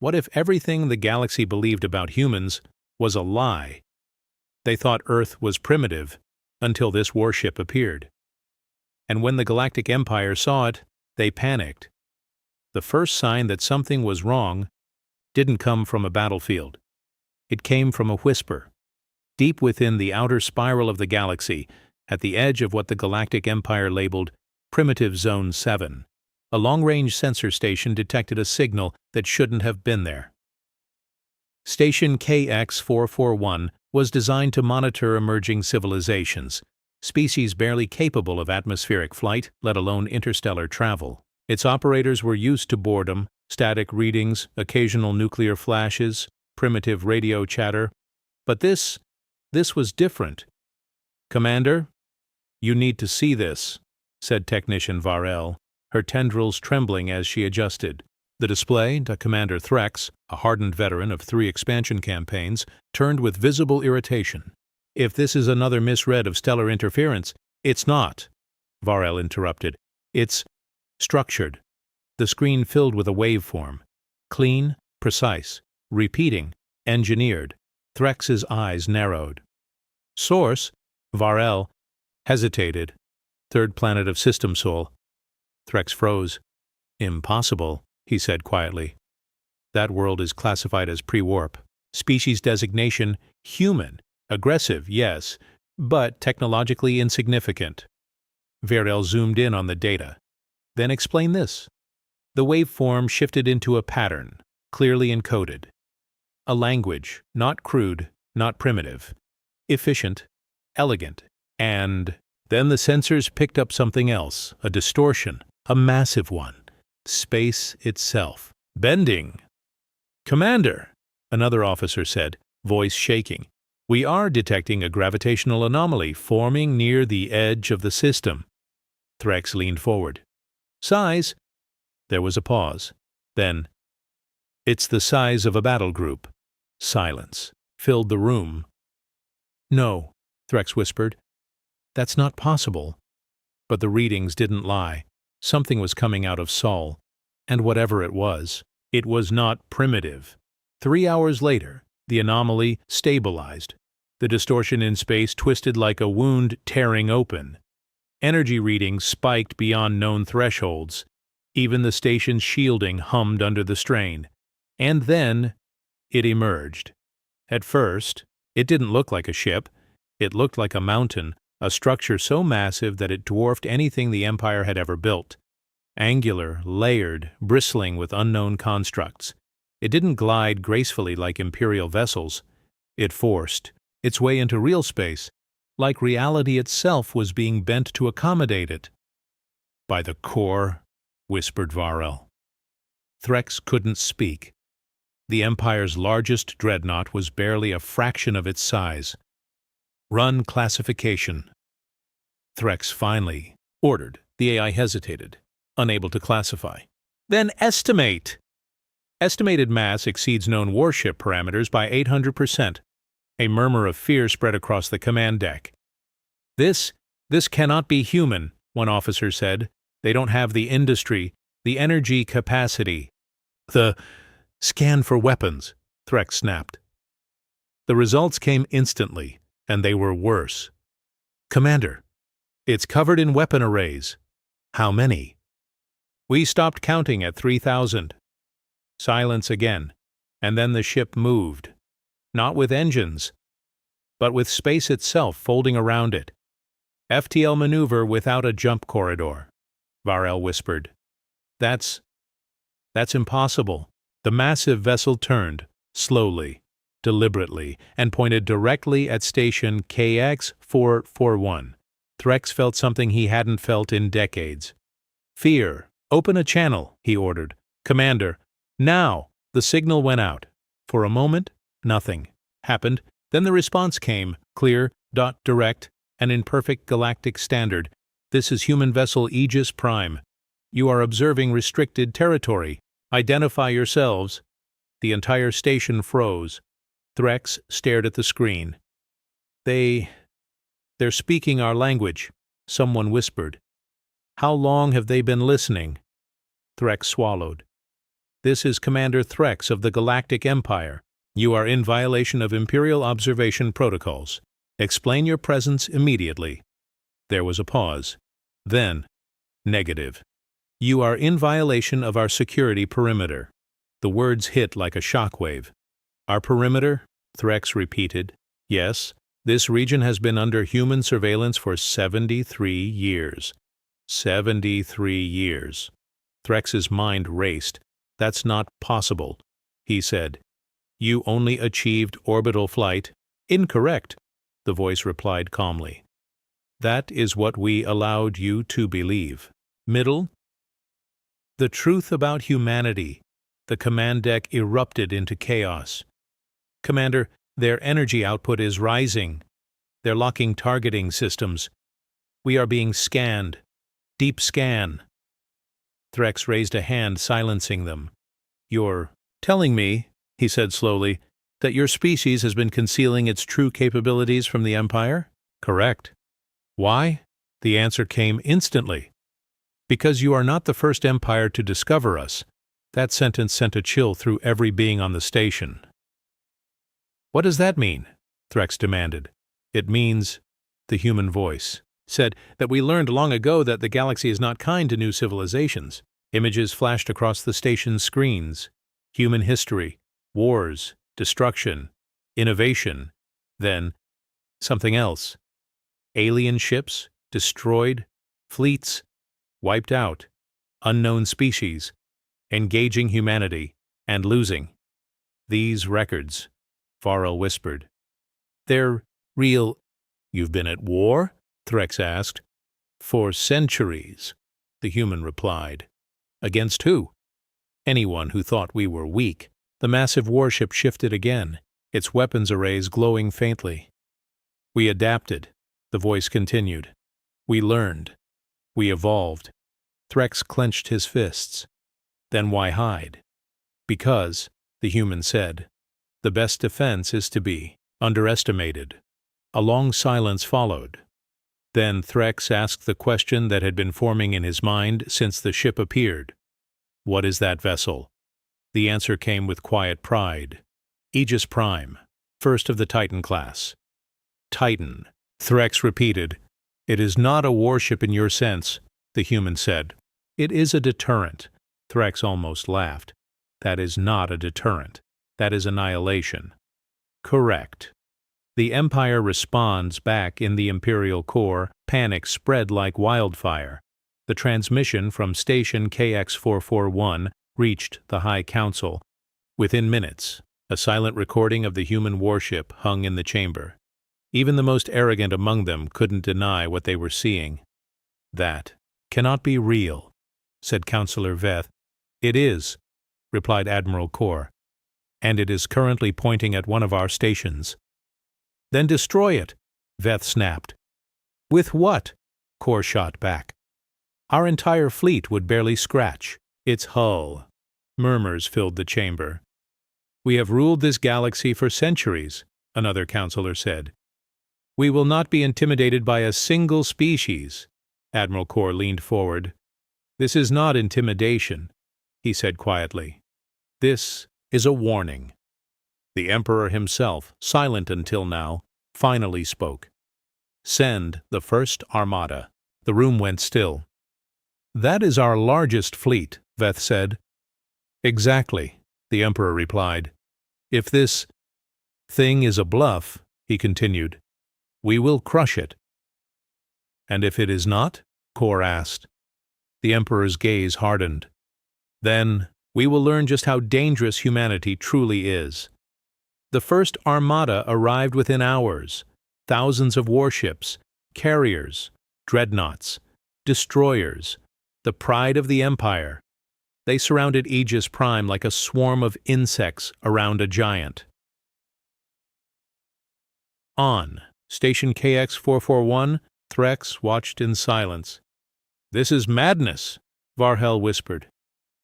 What if everything the galaxy believed about humans was a lie? They thought Earth was primitive until this warship appeared. And when the Galactic Empire saw it, they panicked. The first sign that something was wrong didn't come from a battlefield. It came from a whisper, deep within the outer spiral of the galaxy, at the edge of what the Galactic Empire labeled Primitive Zone 7. A long-range sensor station detected a signal that shouldn't have been there. Station KX-441 was designed to monitor emerging civilizations, species barely capable of atmospheric flight, let alone interstellar travel. Its operators were used to boredom, static readings, occasional nuclear flashes, primitive radio chatter. But this was different. "Commander, you need to see this," said Technician Varel, her tendrils trembling as she adjusted. The display, to Commander Threx, a hardened veteran of 3 expansion campaigns, turned with visible irritation. "If this is another misread of stellar interference—" "It's not," Varel interrupted. "It's structured." The screen filled with a waveform. Clean, precise, repeating, engineered. Threx's eyes narrowed. "Source?" Varel hesitated. "Third planet of System Sol." Threx froze. "Impossible," he said quietly. "That world is classified as pre-warp. Species designation, human. Aggressive, yes, but technologically insignificant." Varel zoomed in on the data. "Then explain this." The waveform shifted into a pattern, clearly encoded. A language, not crude, not primitive. Efficient, elegant, and then the sensors picked up something else, a distortion, a massive one. Space itself. "Bending." "Commander," another officer said, voice shaking, "we are detecting a gravitational anomaly forming near the edge of the system." Threx leaned forward. "Size?" There was a pause. Then, "It's the size of a battle group." Silence filled the room. "No," Threx whispered. "That's not possible." But the readings didn't lie. Something was coming out of Sol, and whatever it was not primitive. 3 hours later, the anomaly stabilized. The distortion in space twisted like a wound tearing open. Energy readings spiked beyond known thresholds. Even the station's shielding hummed under the strain. And then it emerged. At first, it didn't look like a ship. It looked like a mountain, a structure so massive that it dwarfed anything the Empire had ever built. Angular, layered, bristling with unknown constructs. It didn't glide gracefully like Imperial vessels. It forced its way into real space, like reality itself was being bent to accommodate it. "By the core," whispered Varel. Threx couldn't speak. The Empire's largest dreadnought was barely a fraction of its size. "Run classification." Threx finally ordered. The AI hesitated, unable to classify. "Then estimate." "Estimated mass exceeds known warship parameters by 800%. A murmur of fear spread across the command deck. This cannot be human," one officer said. "They don't have the industry, the energy capacity." "The scan for weapons," Threx snapped. The results came instantly, and they were worse. "Commander, it's covered in weapon arrays." "How many?" "We stopped counting at 3,000. Silence again, and then the ship moved. Not with engines, but with space itself folding around it. FTL maneuver without a jump corridor," Varel whispered. That's impossible." The massive vessel turned, slowly, deliberately, and pointed directly at station KX-441. Threx felt something he hadn't felt in decades. "Fear, open a channel," he ordered. "Commander, now!" The signal went out. For a moment, nothing happened. Then the response came, clear, direct, and in perfect galactic standard. "This is human vessel Aegis Prime. You are observing restricted territory. Identify yourselves." The entire station froze. Threx stared at the screen. They're speaking our language," someone whispered. "How long have they been listening?" Threx swallowed. This is Commander Threx of the Galactic Empire. You are in violation of Imperial observation protocols. Explain your presence immediately." There was a pause. Then, "Negative. You are in violation of our security perimeter." The words hit like a shockwave. "Our perimeter?" Threx repeated. "Yes, this region has been under human surveillance for 73 years. 73 years. Threx's mind raced. "That's not possible," he said. "You only achieved orbital flight." "Incorrect," the voice replied calmly. "That is what we allowed you to believe." Middle? The truth about humanity. The command deck erupted into chaos. "Commander, their energy output is rising. They're locking targeting systems. We are being scanned. Deep scan." Threx raised a hand, silencing them. "You're telling me," he said slowly, "that your species has been concealing its true capabilities from the Empire?" "Correct." "Why?" The answer came instantly. "Because you are not the first Empire to discover us." That sentence sent a chill through every being on the station. "What does that mean?" Threx demanded. "It means," the human voice said, "that we learned long ago that the galaxy is not kind to new civilizations." Images flashed across the station's screens. Human history, wars, destruction, innovation. Then, something else. Alien ships, destroyed, fleets, wiped out, unknown species, engaging humanity, and losing. "These records," Varel whispered. "They're real." "You've been at war?" Threx asked. "For centuries," the human replied. "Against who?" "Anyone who thought we were weak." The massive warship shifted again, its weapons arrays glowing faintly. "We adapted," the voice continued. "We learned. We evolved." Threx clenched his fists. "Then why hide?" "Because," the human said, "the best defense is to be underestimated." A long silence followed. Then Threx asked the question that had been forming in his mind since the ship appeared. "What is that vessel?" The answer came with quiet pride. "Aegis Prime, first of the Titan class." "Titan," Threx repeated. "It is not a warship in your sense," the human said. "It is a deterrent." Threx almost laughed. "That is not a deterrent. That is annihilation." "Correct." The Empire responds back in the Imperial core. Panic spread like wildfire. The transmission from Station KX-441 reached the High Council. Within minutes, a silent recording of the human warship hung in the chamber. Even the most arrogant among them couldn't deny what they were seeing. "That cannot be real," said Counselor Veth. "It is," replied Admiral Kor, "and it is currently pointing at one of our stations." "Then destroy it," Veth snapped. "With what?" Kor shot back. "Our entire fleet would barely scratch its hull." Murmurs filled the chamber. "We have ruled this galaxy for centuries," another counselor said. "We will not be intimidated by a single species." Admiral Kor leaned forward. "This is not intimidation," he said quietly. "This is a warning." The Emperor himself, silent until now, finally spoke. "Send the first armada." The room went still. "That is our largest fleet," Veth said. "Exactly," the Emperor replied. "If this thing is a bluff," he continued, "we will crush it." "And if it is not?" Kor asked. The Emperor's gaze hardened. "Then we will learn just how dangerous humanity truly is." The first armada arrived within hours. Thousands of warships, carriers, dreadnoughts, destroyers, the pride of the Empire. They surrounded Aegis Prime like a swarm of insects around a giant. On Station KX-441, Threx watched in silence. "This is madness," Varel whispered.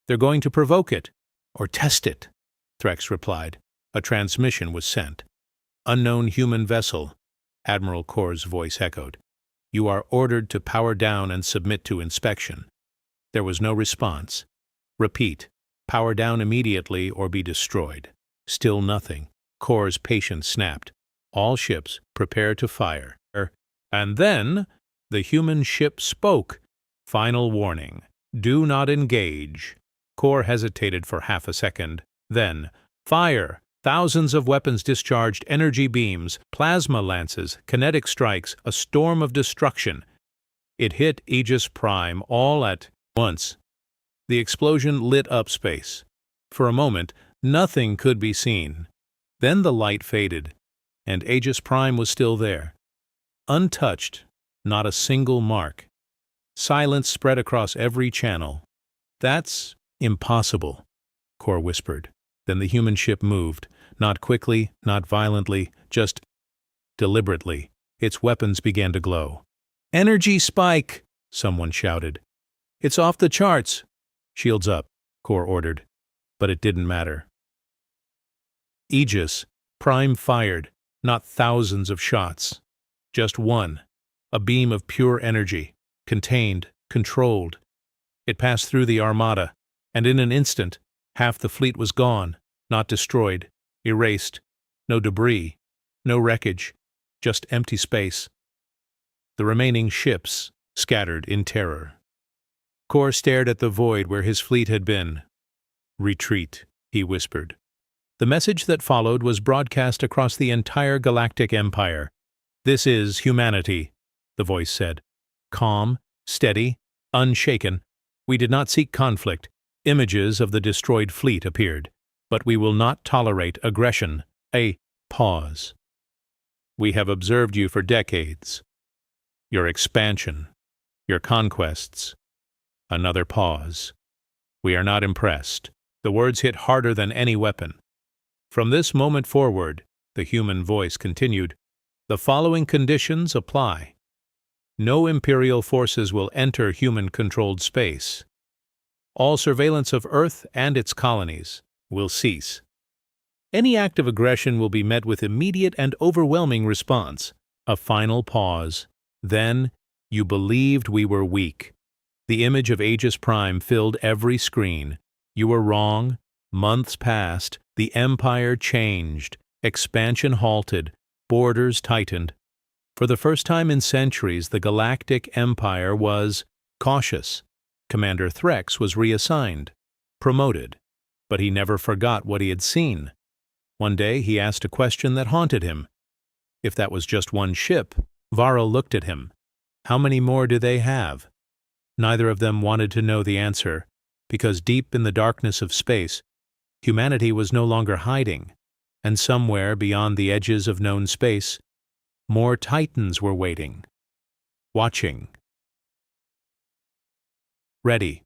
"They're going to provoke it, or test it," Threx replied. A transmission was sent. "Unknown human vessel," Admiral Kor's voice echoed. "You are ordered to power down and submit to inspection." There was no response. "Repeat." Power down immediately or be destroyed. Still nothing. Kor's patience snapped. All ships, prepare to fire. And then, the human ship spoke. Final warning. Do not engage. Kor hesitated for half a second. Then, fire! Thousands of weapons discharged energy beams, plasma lances, kinetic strikes, a storm of destruction. It hit Aegis Prime all at once. The explosion lit up space. For a moment, nothing could be seen. Then the light faded, and Aegis Prime was still there. Untouched, not a single mark. Silence spread across every channel. That's impossible, Kor whispered. Then the human ship moved, not quickly, not violently, just deliberately. Its weapons began to glow. "Energy spike!" someone shouted. "It's off the charts!" "Shields up," Kor ordered. But it didn't matter. Aegis Prime fired, not thousands of shots. Just one, a beam of pure energy, contained, controlled. It passed through the armada, and in an instant, half the fleet was gone, not destroyed, erased, no debris, no wreckage, just empty space. The remaining ships scattered in terror. Kor stared at the void where his fleet had been. "Retreat," he whispered. The message that followed was broadcast across the entire Galactic Empire. "This is humanity," the voice said. Calm, steady, unshaken. "We did not seek conflict." Images of the destroyed fleet appeared. "But we will not tolerate aggression." A pause. "We have observed you for decades. Your expansion, your conquests." Another pause. "We are not impressed." The words hit harder than any weapon. "From this moment forward," the human voice continued, "the following conditions apply. No Imperial forces will enter human-controlled space. All surveillance of Earth and its colonies will cease. Any act of aggression will be met with immediate and overwhelming response." A final pause. Then, "You believed we were weak." The image of Aegis Prime filled every screen. "You were wrong. Months passed. The Empire changed. Expansion halted. Borders tightened. For the first time in centuries, the Galactic Empire was cautious. Commander Threx was reassigned, promoted, but he never forgot what he had seen. One day he asked a question that haunted him. If that was just one ship, Varl looked at him. How many more do they have? Neither of them wanted to know the answer, because deep in the darkness of space, humanity was no longer hiding, and somewhere beyond the edges of known space, more Titans were waiting, watching, ready.